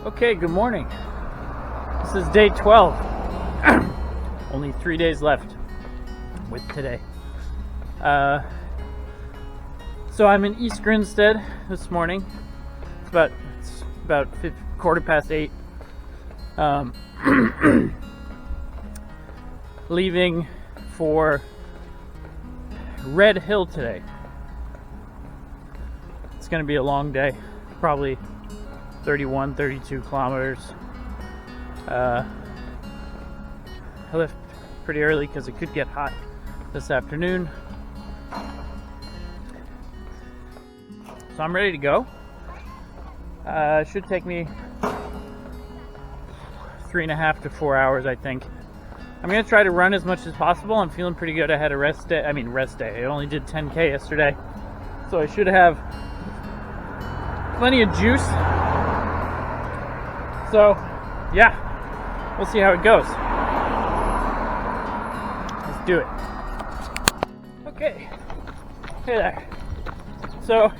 Okay, good morning. This is day 12. Only 3 days left with today. So I'm in East Grinstead this morning. It's about 8:15. Leaving for Red Hill today. It's going to be a long day, probably 32 kilometers. I left pretty early because it could get hot this afternoon. So I'm ready to go. It should take me 3.5 to 4 hours, I think. I'm going to try to run as much as possible. I'm feeling pretty good. I had a rest day. I only did 10K yesterday. So I should have plenty of juice. So, yeah, we'll see how it goes. Let's do it. Okay, hey there. So,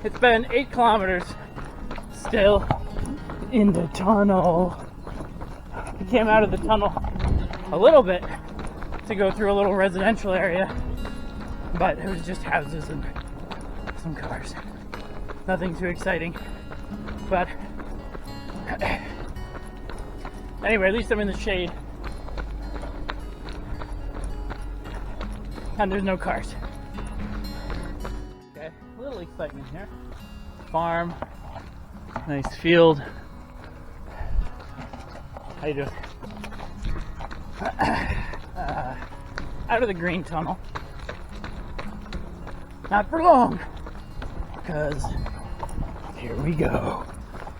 it's been 8 kilometers still in the tunnel. I came out of the tunnel a little bit to go through a little residential area, but it was just houses and some cars. Nothing too exciting. But anyway, at least I'm in the shade. And there's no cars. Okay, a little excitement here. Farm, nice field. How you doing? Out of the green tunnel. Not for long, because here we go.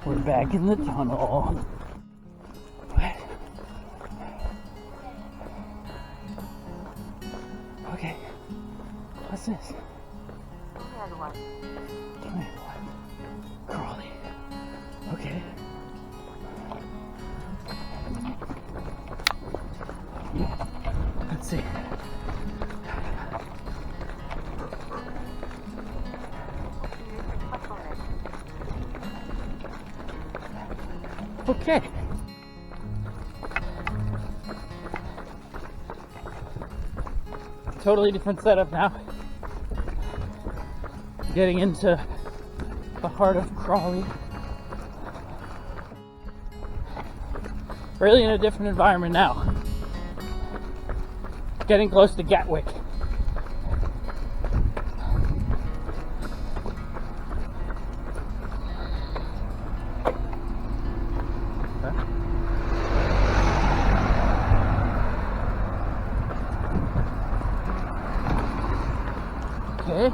We're back in the tunnel. What? Okay. What's this? Crawley. Okay. Let's see. Okay. Totally different setup now. Getting into the heart of Crawley. Really in a different environment now. Getting close to Gatwick. Okay.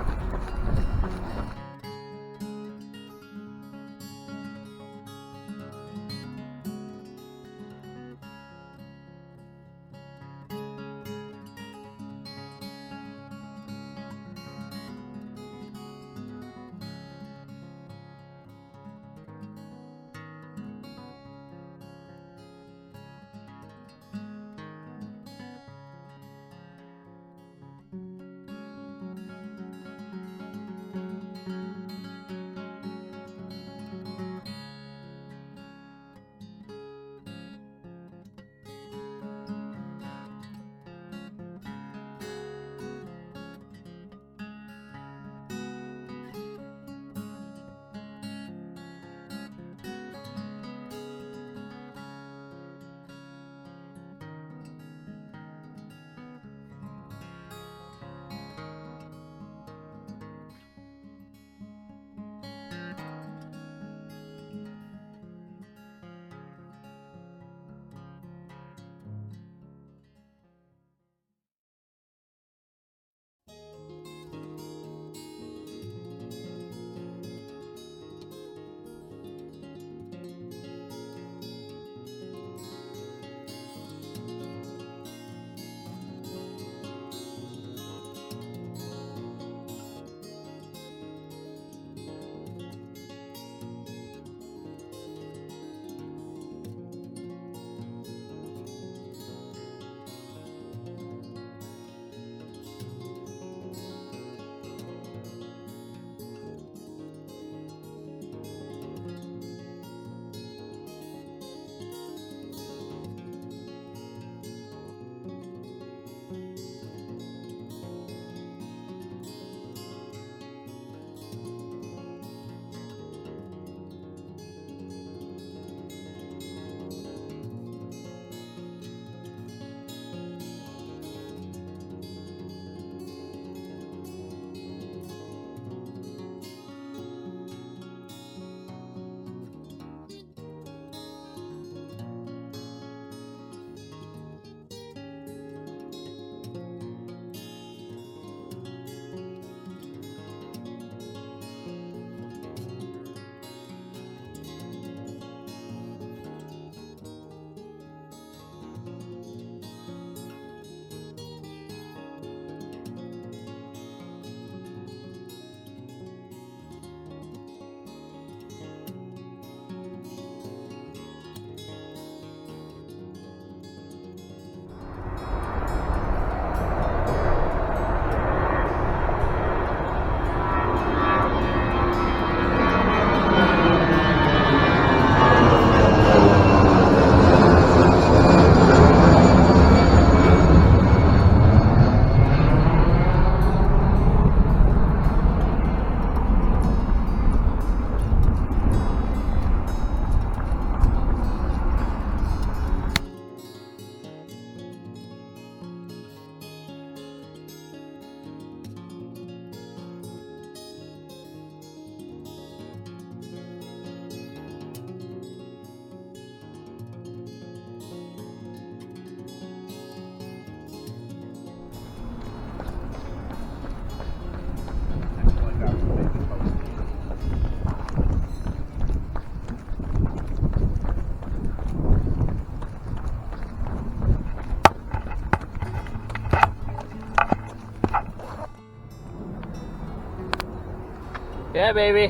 Yeah, baby.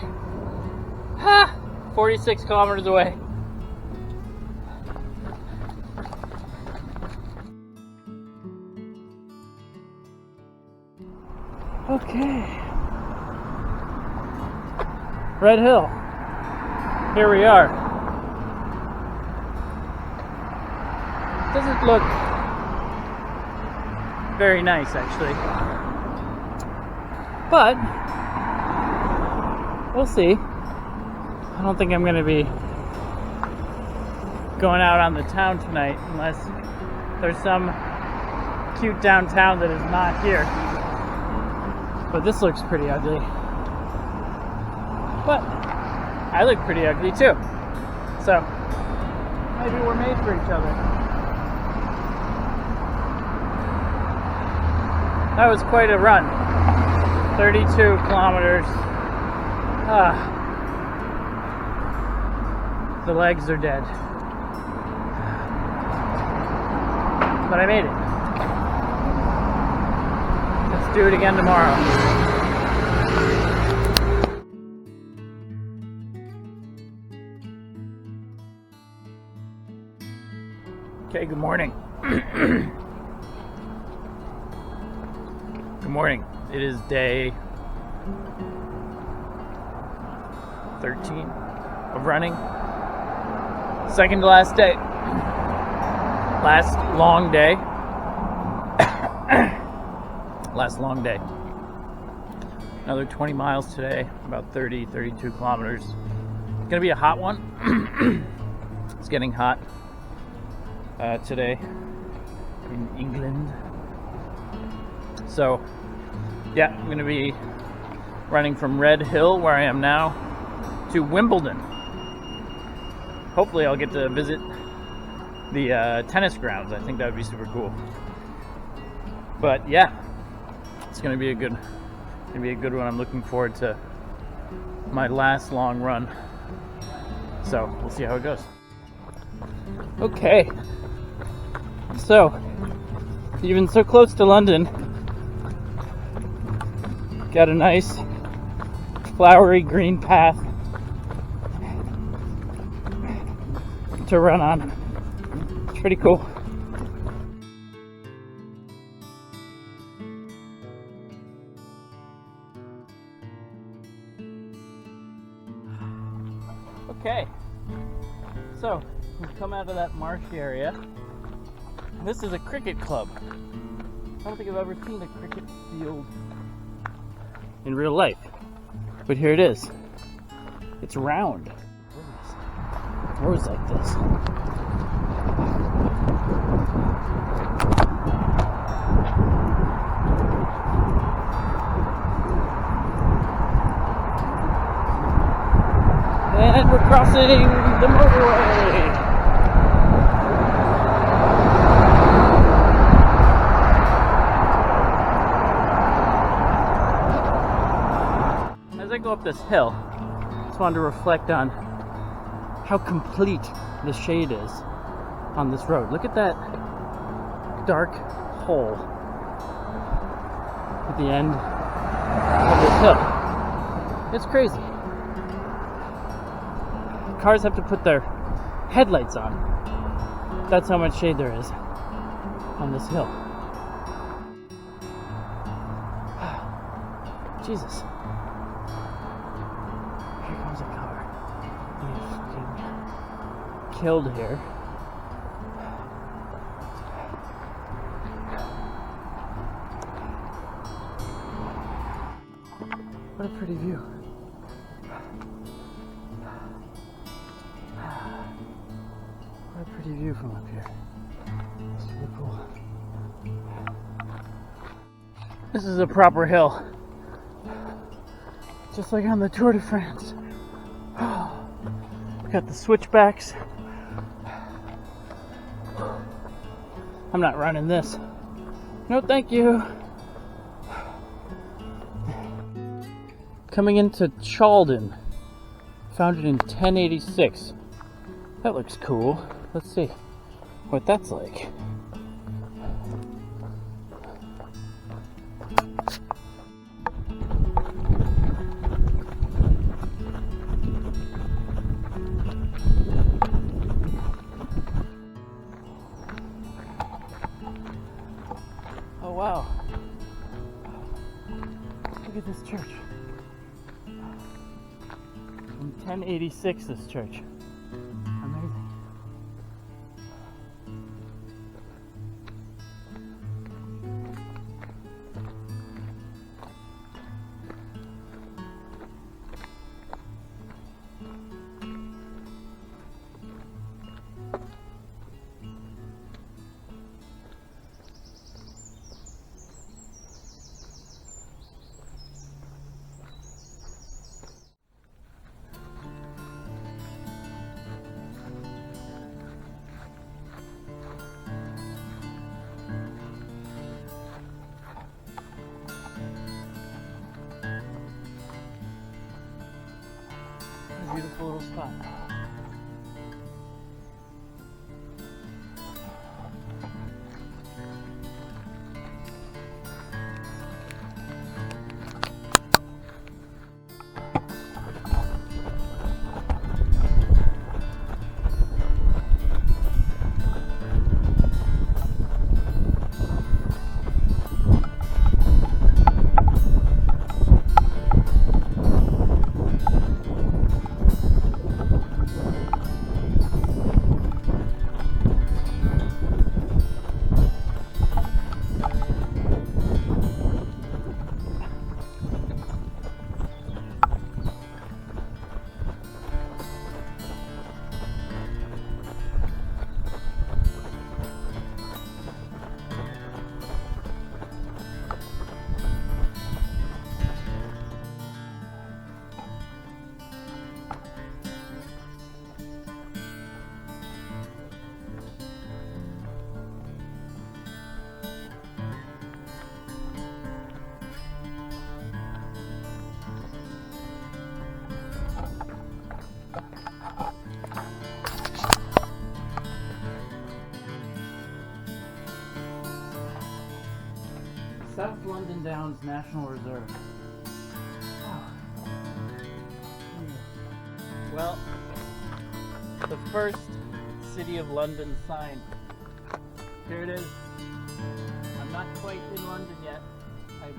Ha! 46 kilometers away. Okay. Red Hill. Here we are. Doesn't look very nice, actually. But we'll see. I don't think I'm going to be going out on the town tonight unless there's some cute downtown that is not here. But this looks pretty ugly. But I look pretty ugly too. So maybe we're made for each other. That was quite a run. 32 kilometers. The legs are dead. But I made it. Let's do it again tomorrow. Okay, good morning. Good morning. It is day 13 of running. Second to last day. Last long day. Last long day. Another 20 miles today, about 32 kilometers. It's gonna be a hot one. It's getting hot today in England. So, yeah, I'm gonna be running from Red Hill, where I am now, to Wimbledon. Hopefully I'll get to visit the tennis grounds. I think that would be super cool. But yeah, it's gonna be a good one. I'm looking forward to my last long run. So we'll see how it goes. Okay, so even so close to London, got a nice flowery green path to run on. It's pretty cool. Okay, so we've come out of that marshy area. This is a cricket club. I don't think I've ever seen a cricket field in real life, but here it is. It's round. Roads like this. And we're crossing the motorway. As I go up this hill, I just wanted to reflect on how complete the shade is on this road. Look at that dark hole at the end of this hill. It's crazy. Cars have to put their headlights on. That's how much shade there is on this hill. Jesus. Here comes a car. They fucking killed here. What a pretty view. What a pretty view from up here. Super cool. This is a proper hill. Just like on the Tour de France. Got the switchbacks. I'm not running this. No, thank you. Coming into Chalden. Founded in 1086. That looks cool. Let's see what that's like. Oh wow. Look at this church. From 1086, this church. Amazing. Beautiful little spot. South London Downs National Reserve. Wow. Well, the first City of London sign. Here it is. I'm not quite in London yet,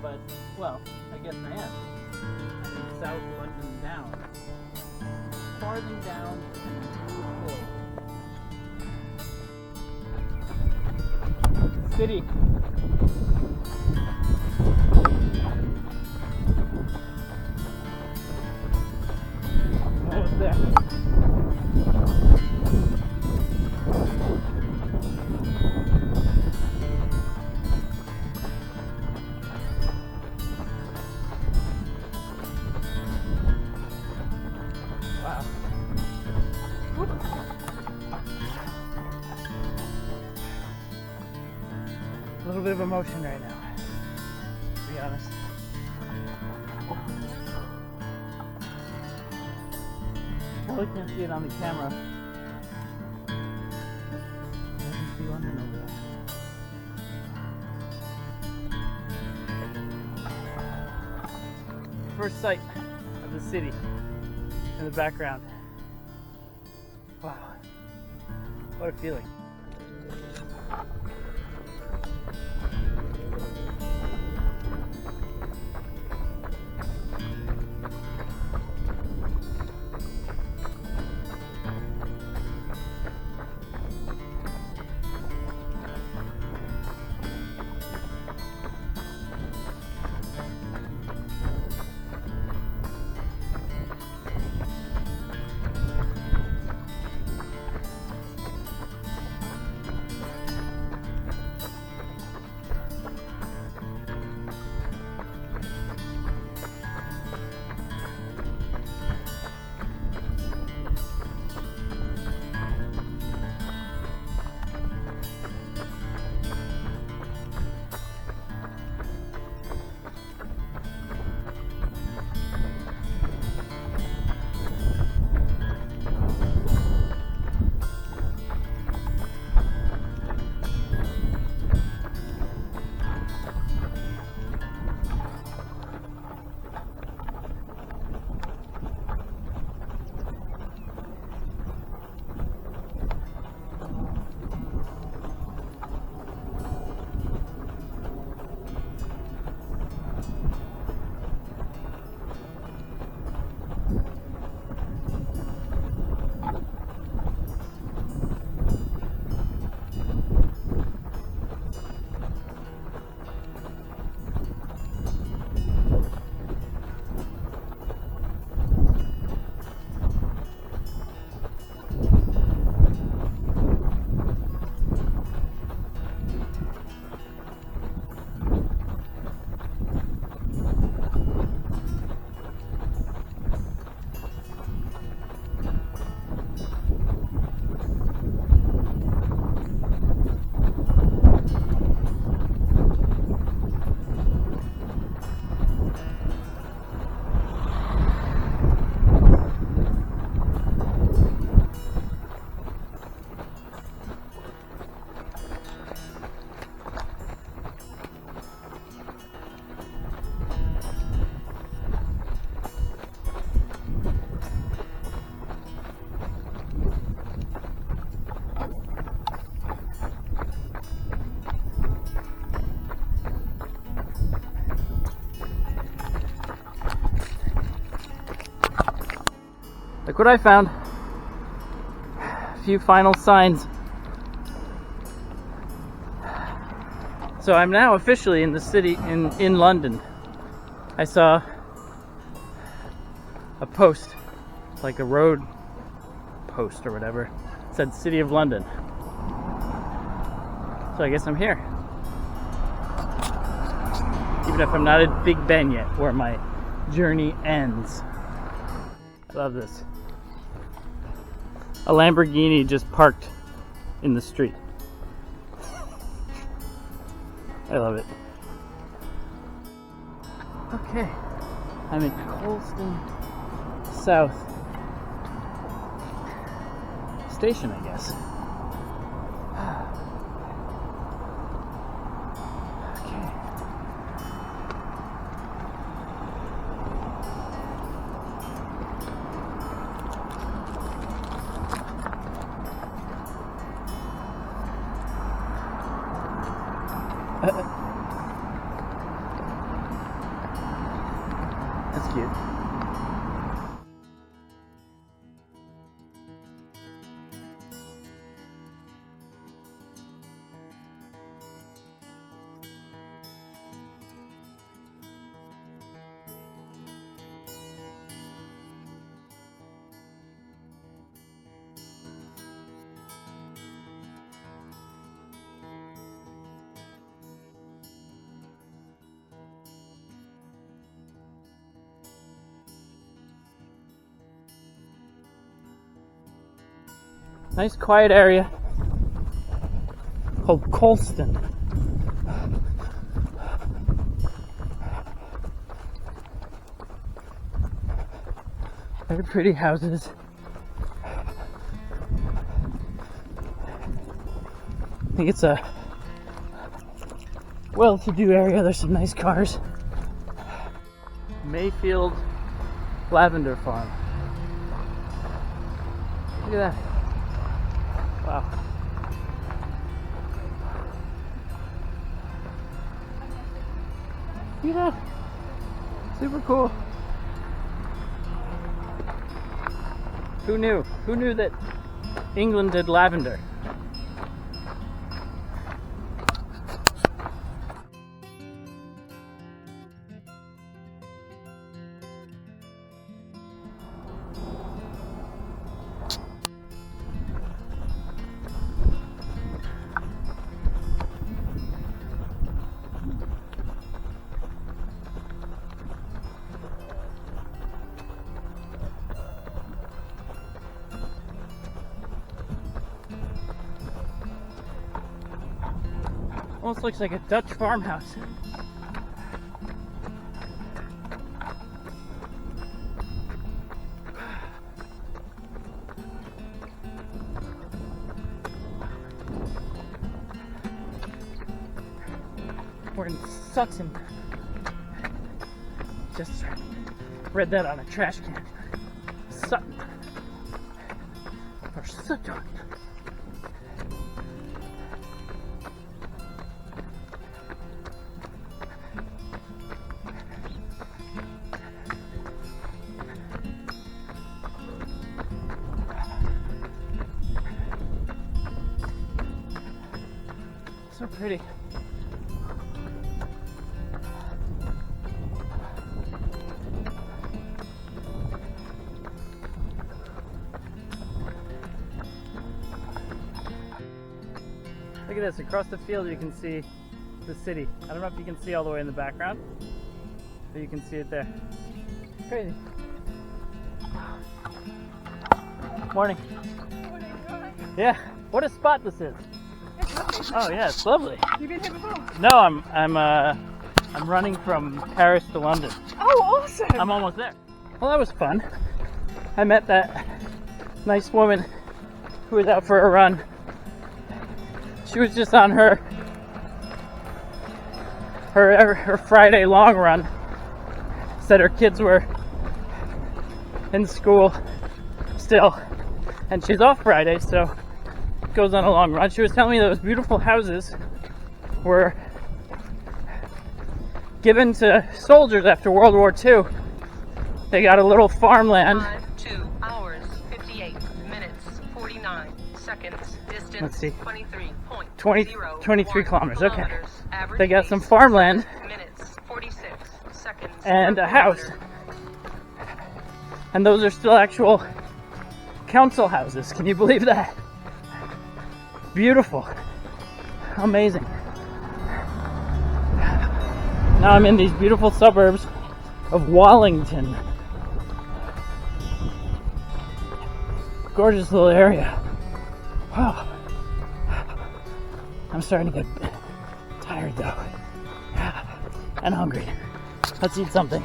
but, well, I guess I am. I'm in South London Downs. Farthing down and Blue Hill. City. Almost there. Wow. Whoop. A little bit of emotion right now, to be honest. Probably can't see it on the camera. I can see London over there. First sight of the city in the background. Wow. What a feeling. Look what I found. A few final signs. So I'm now officially in the city, in London. I saw a post, like a road post or whatever. It said City of London. So I guess I'm here. Even if I'm not at Big Ben yet, where my journey ends. Love this. A Lamborghini just parked in the street. I love it. Okay, I'm in Colston South Station, I guess. That's cute. Nice quiet area called Colston. Very pretty houses. I think it's a well-to-do area. There's some nice cars. Mayfield Lavender Farm. Look at that. Wow. See that? Super cool. Who knew? Who knew that England did lavender? Almost looks like a Dutch farmhouse. We're in Sutton. Just read that on a trash can. Sutton. Or Sutton. So pretty. Look at this, across the field you can see the city. I don't know if you can see all the way in the background, but you can see it there. Crazy. Morning. Yeah, what a spot this is. Oh yeah, it's lovely. You've been here before? No, I'm running from Paris to London. Oh, awesome! I'm almost there. Well, that was fun. I met that nice woman who was out for a run. She was just on her Friday long run. Said her kids were in school still, and she's off Friday, so goes on a long run. She was telling me those beautiful houses were given to soldiers after World War II. They got a little farmland. 2 hours. Let's see. 23.0 23 kilometers, okay. Average They got pace, some farmland 7 minutes, 46 seconds and per a house. kilometer. And those are still actual council houses. Can you believe that? Beautiful. Amazing. Now I'm in these beautiful suburbs of Wallington. Gorgeous little area. Wow. I'm starting to get tired though. And hungry. Let's eat something.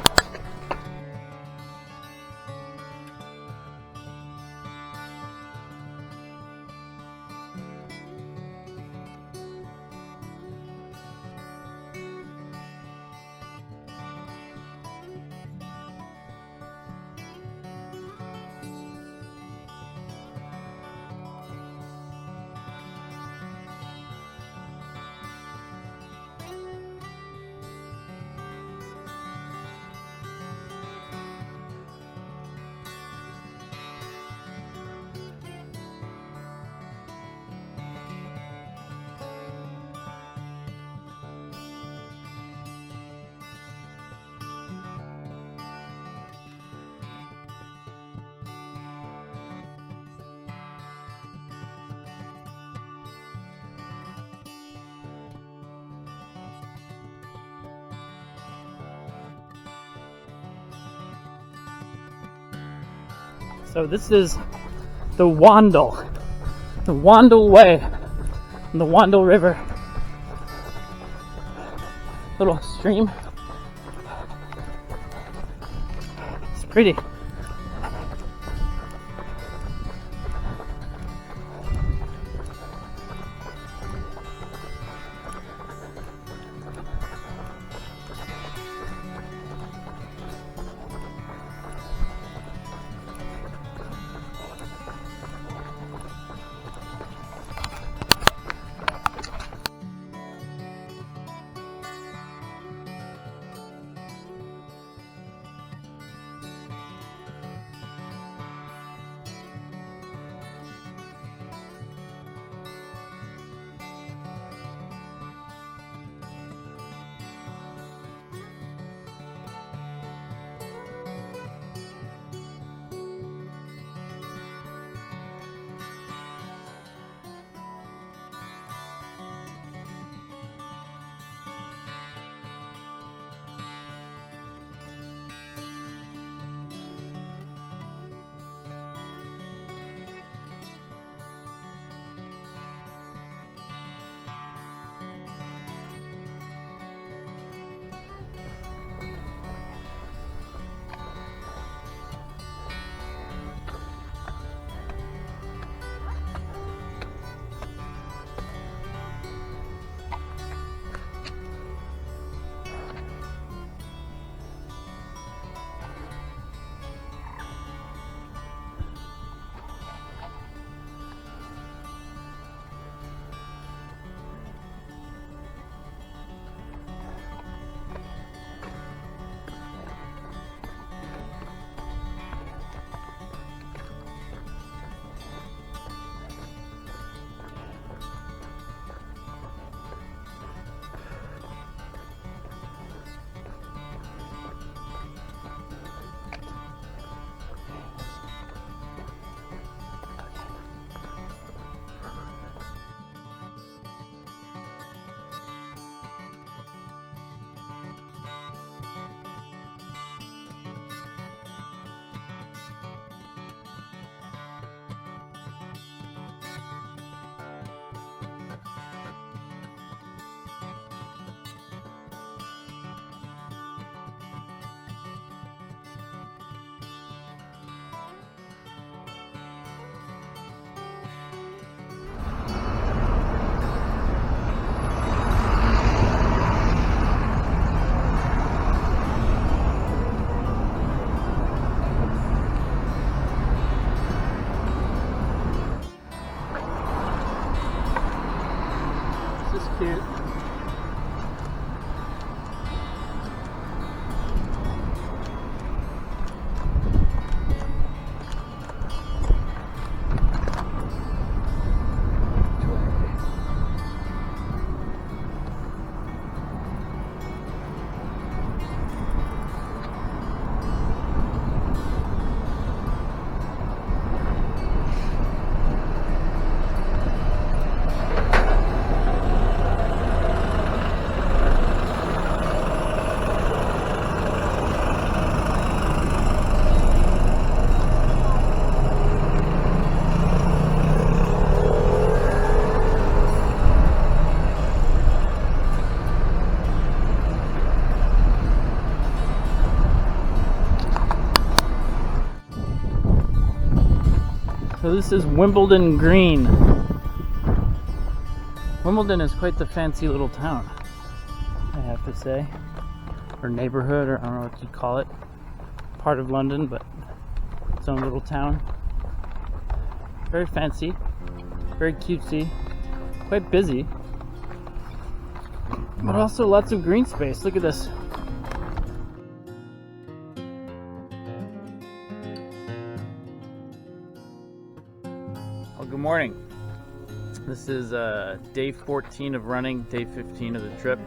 So this is the Wandle Way, on the Wandle River. Little stream. It's pretty. So this is Wimbledon Green. Wimbledon is quite the fancy little town, I have to say. Or neighborhood, or I don't know what you'd call it. Part of London, but its own little town. Very fancy, very cutesy, quite busy, but also lots of green space. Look at this. Well, good morning. This is day 14 of running, day 15 of the trip.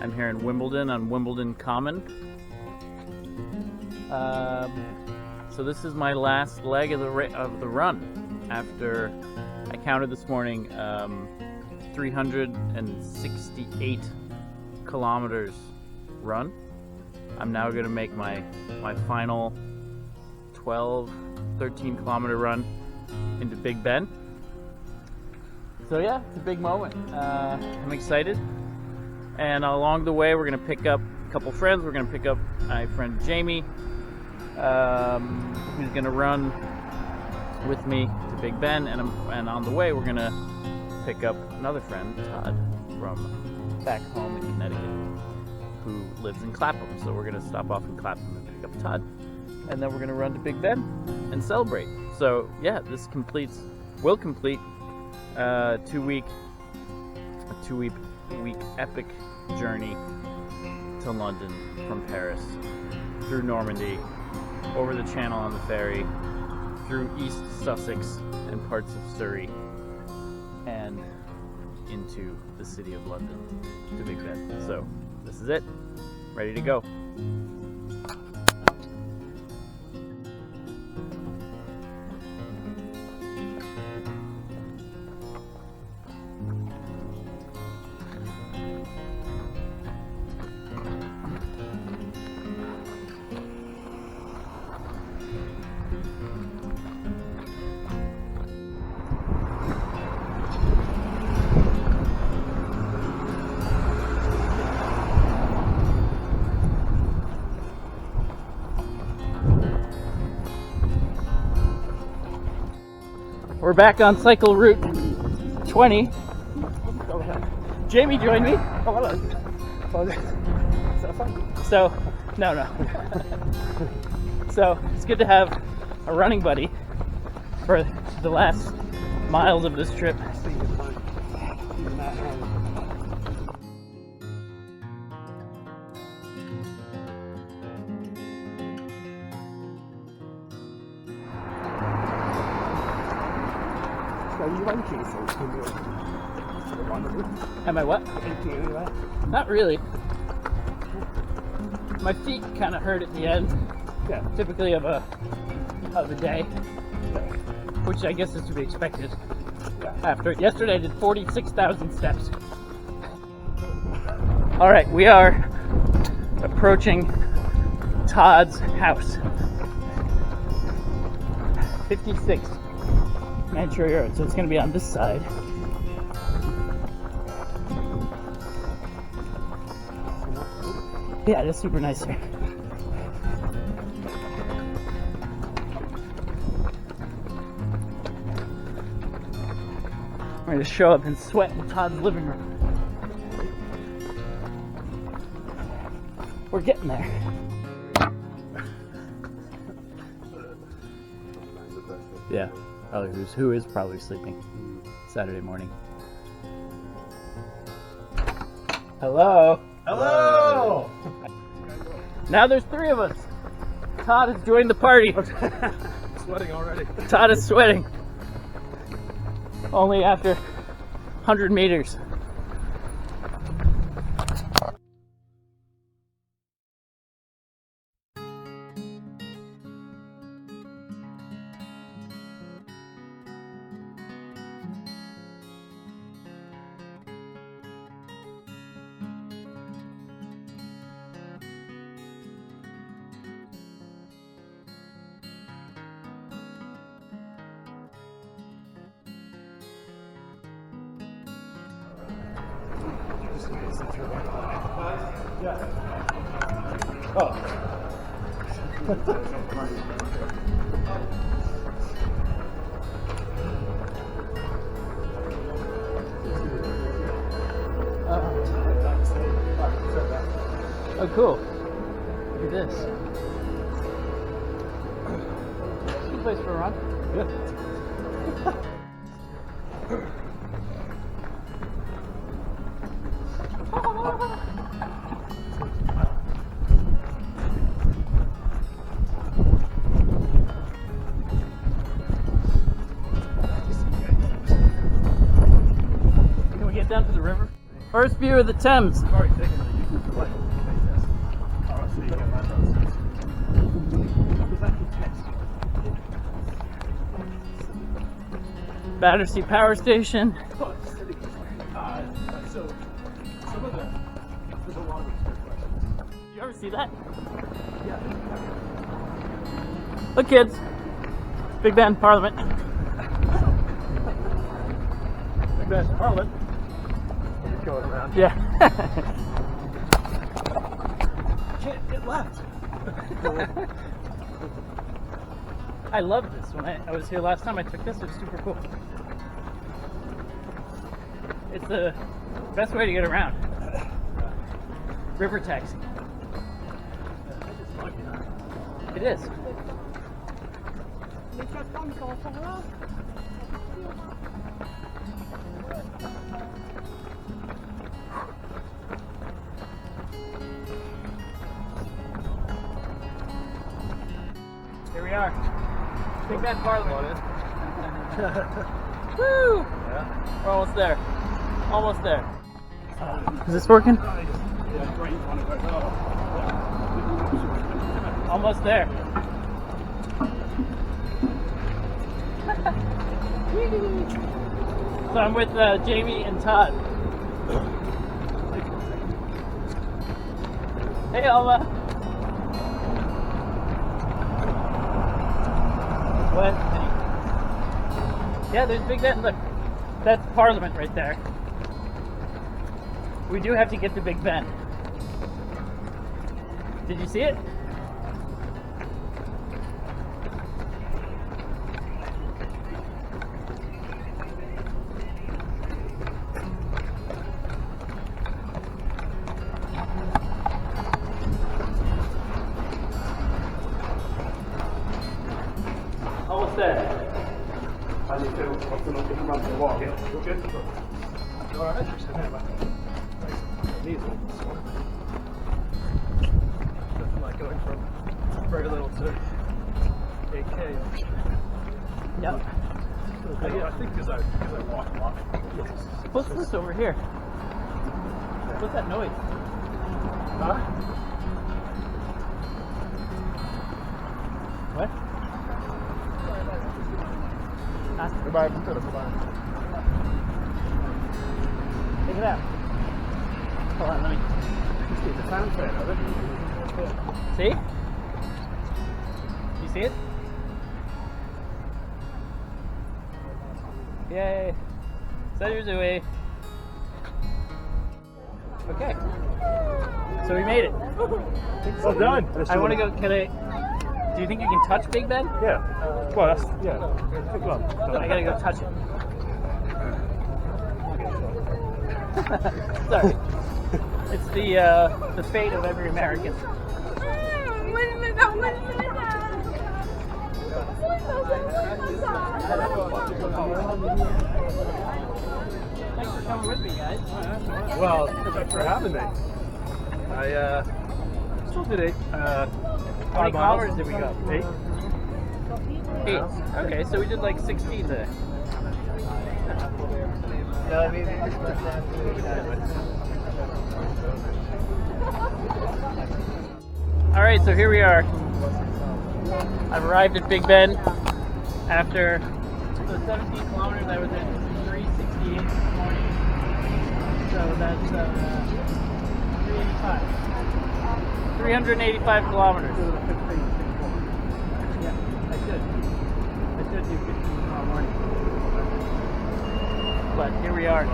I'm here in Wimbledon on Wimbledon Common. So this is my last leg of the run. After I counted this morning, 368 kilometers run. I'm now going to make my final 13 kilometer run into Big Ben. So yeah, it's a big moment. I'm excited. And along the way, we're going to pick up a couple friends. We're going to pick up my friend Jamie, who's going to run with me to Big Ben. And on the way, we're going to pick up another friend, Todd, from back home in Connecticut, who lives in Clapham. So we're going to stop off in Clapham and pick up Todd. And then we're going to run to Big Ben and celebrate. So yeah, this will complete a two-week epic journey to London from Paris, through Normandy, over the Channel on the ferry, through East Sussex and parts of Surrey, and into the city of London to Big Ben. So this is it, ready to go. We're back on cycle route 20. Jamie joined me. Oh, hello. Is that fun? So, no. So, it's good to have a running buddy for the last miles of this trip. Are you ranking so Am I what? anyway? Not really. My feet kind of hurt at the end, Yeah. typically of a day, which I guess is to be expected. After yesterday, I did 46,000 steps. All right, we are approaching Todd's house. 56 Manchester Road, so it's going to be on this side. Yeah, that's super nice here. We're going to show up and sweat in Todd's living room. We're getting there. Yeah, probably who is probably sleeping Saturday morning. Hello. Hello! Now there's 3 of us. Todd has joined the party. Sweating already. Todd is sweating. Only after 100 meters. Oh, cool. Look at this. Good place for a run. Yeah. Can we get down to the river? First view of the Thames. I've already taken the YouTube flight. Oh, so you can that nonsense. Is that the test? Battersea Power Station. So, some of the, there's a lot of obscure questions. You ever see that? Yeah. Look, kids. Big Ben, Parliament. Big Ben, Parliament. Just going around. Yeah. Can't get left. I love this. When I was here last time, I took this. It was super cool. It's the best way to get around. River taxi. It is. Here we are. Big Ben Parliament. Woo! Yeah. We're almost there. Almost there. Is this working? Yeah, right in front of it. Oh. Almost there. So I'm with Jamie and Todd. Hey, Alma. What? Yeah, there's Big Ben. Look, that's Parliament right there. We do have to get to Big Ben. Did you see it? Almost there. How do you feel? What's the look from the walk? Yeah, you good? You alright? Diesel. Nothing like going from very little to 8K. Yep. I think because I walk a lot. What's this over here? What's that noise? Huh? What? Goodbye. Goodbye. Check it out. Hold on, let me See the fanfare of it. see. You see it? Yay! Settlers away. Okay. So we made it. Well done. I want to go. Can I? Do you think you can touch Big Ben? Yeah. Well, that's yeah. Good one. I gotta go touch it. Sorry. It's the fate of every American. Thanks for coming with me, guys. Well, thanks for having me. I still did 8. How many kilometers did we go? 8. 8. Okay, so we did like 16 today. Alright, so here we are. I've arrived at Big Ben after the 17 kilometers. I was at 368 this morning. So that's 385. 385 kilometers. Yeah, I should do 15 tomorrow morning. But here we are.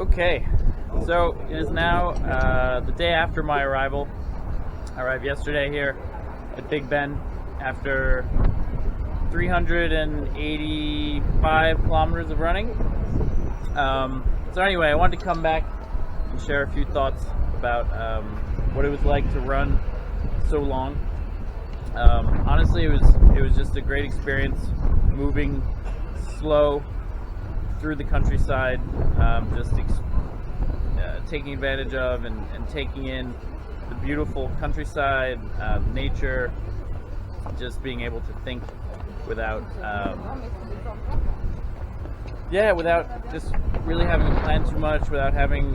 Okay, so it is now the day after my arrival. I arrived yesterday here at Big Ben after 385 kilometers of running. So anyway, I wanted to come back and share a few thoughts about what it was like to run so long. Honestly, it was just a great experience, moving slow through the countryside, taking advantage of and taking in the beautiful countryside, nature, just being able to think without without just really having to plan too much, without having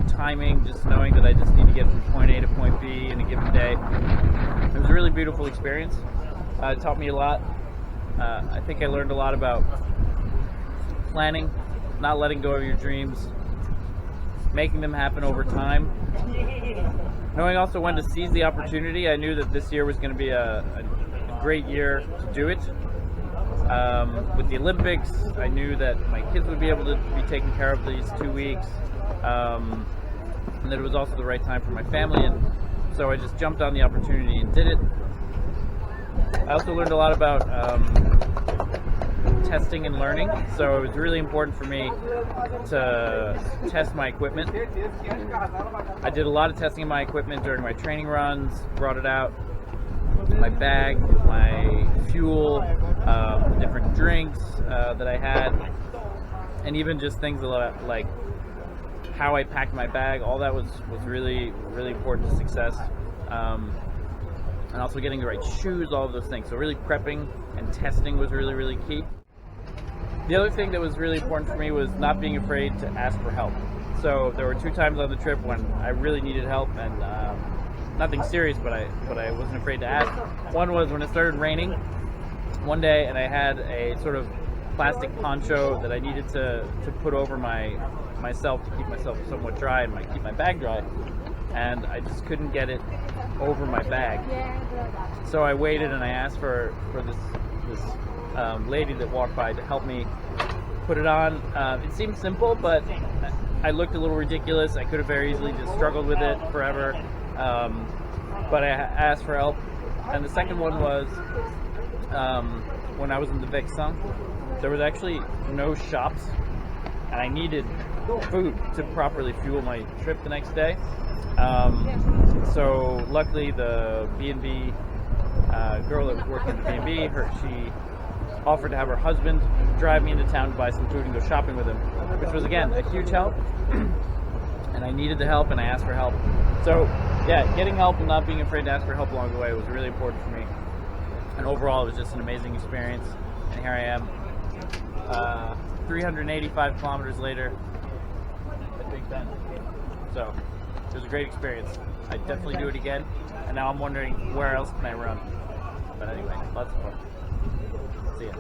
timing, just knowing that I just need to get from point A to point B in a given day. It was a really beautiful experience. It taught me a lot. I think I learned a lot about planning, not letting go of your dreams, making them happen over time, knowing also when to seize the opportunity. I knew that this year was going to be a great year to do it. With the Olympics, I knew that my kids would be able to be taken care of these 2 weeks, and that it was also the right time for my family, and so I just jumped on the opportunity and did it. I also learned a lot about testing and learning, so it was really important for me to test my equipment. I did a lot of testing of my equipment during my training runs, brought it out, my bag, my fuel, different drinks that I had, and even just things like how I packed my bag. All that was really, really important to success. And also getting the right shoes, all of those things. So really prepping and testing was really, really key. The other thing that was really important for me was not being afraid to ask for help. So there were 2 times on the trip when I really needed help, and nothing serious, but I wasn't afraid to ask. One was when it started raining one day, and I had a sort of plastic poncho that I needed to put over myself to keep myself somewhat dry and keep my bag dry, and I just couldn't get it over my bag. So I waited and I asked for this lady that walked by to help me put it on. It seemed simple, but I looked a little ridiculous. I could have very easily just struggled with it forever, but I asked for help. And the second one was when I was in the Vexin, there was actually no shops, and I needed food to properly fuel my trip the next day. So luckily the B&B girl that was working at the B&B, she offered to have her husband drive me into town to buy some food and go shopping with him, which was again a huge help. And I needed the help, and I asked for help. So yeah, getting help and not being afraid to ask for help along the way was really important for me. And overall, it was just an amazing experience. And here I am, 385 kilometers later at Big Bend. So it was a great experience. I'd definitely do it again. And now I'm wondering, where else can I run? But anyway, lots of fun. See ya.